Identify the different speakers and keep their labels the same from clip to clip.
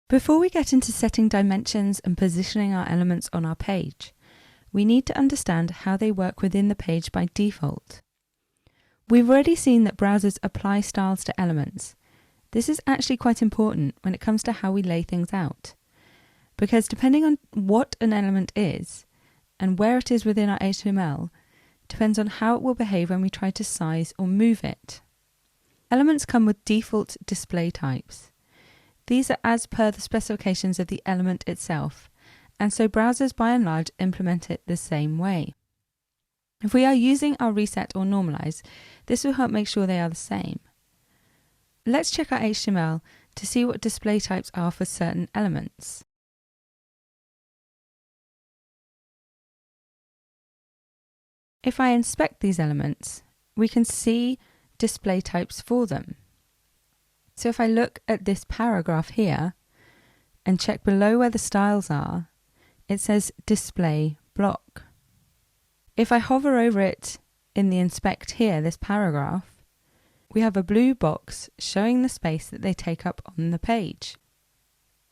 Speaker 1: Before we get into setting dimensions and positioning our elements on our page, we need to understand how they work within the page by default. We've already seen that browsers apply styles to elements. This is actually quite important when it comes to how we lay things out, because depending on what an element is and where it is within our HTML, depends on how it will behave when we try to size or move it. Elements come with default display types. These are as per the specifications of the element itself, and so browsers by and large implement it the same way. If we are using our reset or normalize, this will help make sure they are the same. Let's check our HTML to see what display types are for certain elements. If I inspect these elements, we can see display types for them. So if I look at this paragraph here and check below where the styles are, it says display block. If I hover over it in the inspect here, this paragraph, we have a blue box showing the space that they take up on the page.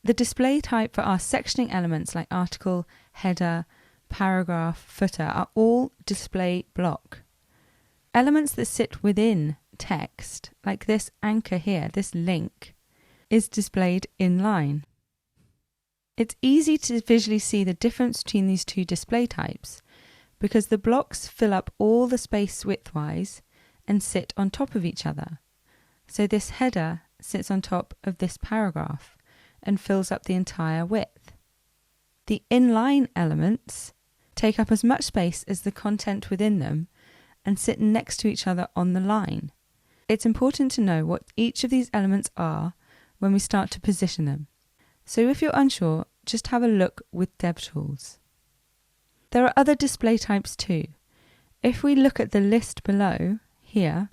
Speaker 1: The display type for our sectioning elements like article, header, paragraph, footer are all display block. Elements that sit within text, like this anchor here, this link, is displayed inline. It's easy to visually see the difference between these two display types because the blocks fill up all the space widthwise and sit on top of each other. So this header sits on top of this paragraph and fills up the entire width. The inline elements take up as much space as the content within them and sit next to each other on the line. It's important to know what each of these elements are when we start to position them. So if you're unsure, just have a look with DevTools. There are other display types too. If we look at the list below here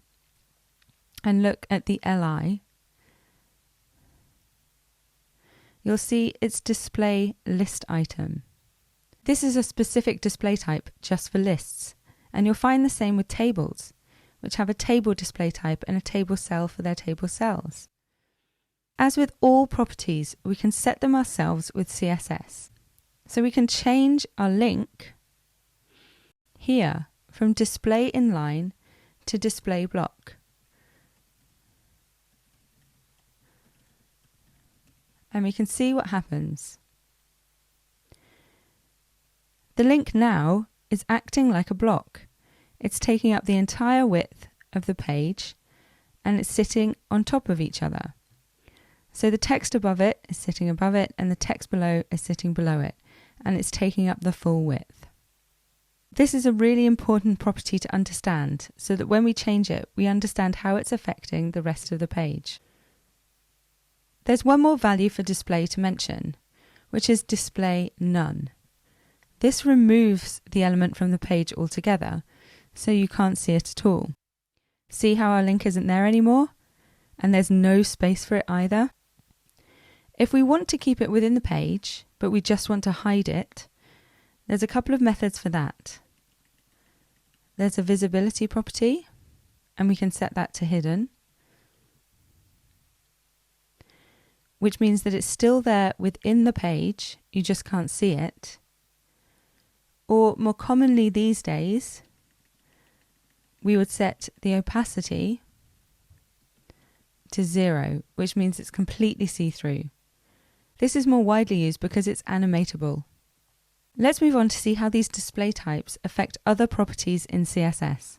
Speaker 1: and look at the LI, you'll see it's display list item. This is a specific display type just for lists, and you'll find the same with tables, which have a table display type and a table cell for their table cells. As with all properties, we can set them ourselves with CSS. So we can change our link here from display inline to display block. And we can see what happens. The link now is acting like a block. It's taking up the entire width of the page and it's sitting on top of each other. So the text above it is sitting above it and the text below is sitting below it, and it's taking up the full width. This is a really important property to understand so that when we change it, we understand how it's affecting the rest of the page. There's one more value for display to mention, which is display none. This removes the element from the page altogether, so you can't see it at all. See how our link isn't there anymore? And there's no space for it either. If we want to keep it within the page, but we just want to hide it, there's a couple of methods for that. There's a visibility property, and we can set that to hidden, which means that it's still there within the page, you just can't see it. Or more commonly these days, we would set the opacity to 0, which means it's completely see-through. This is more widely used because it's animatable. Let's move on to see how these display types affect other properties in CSS.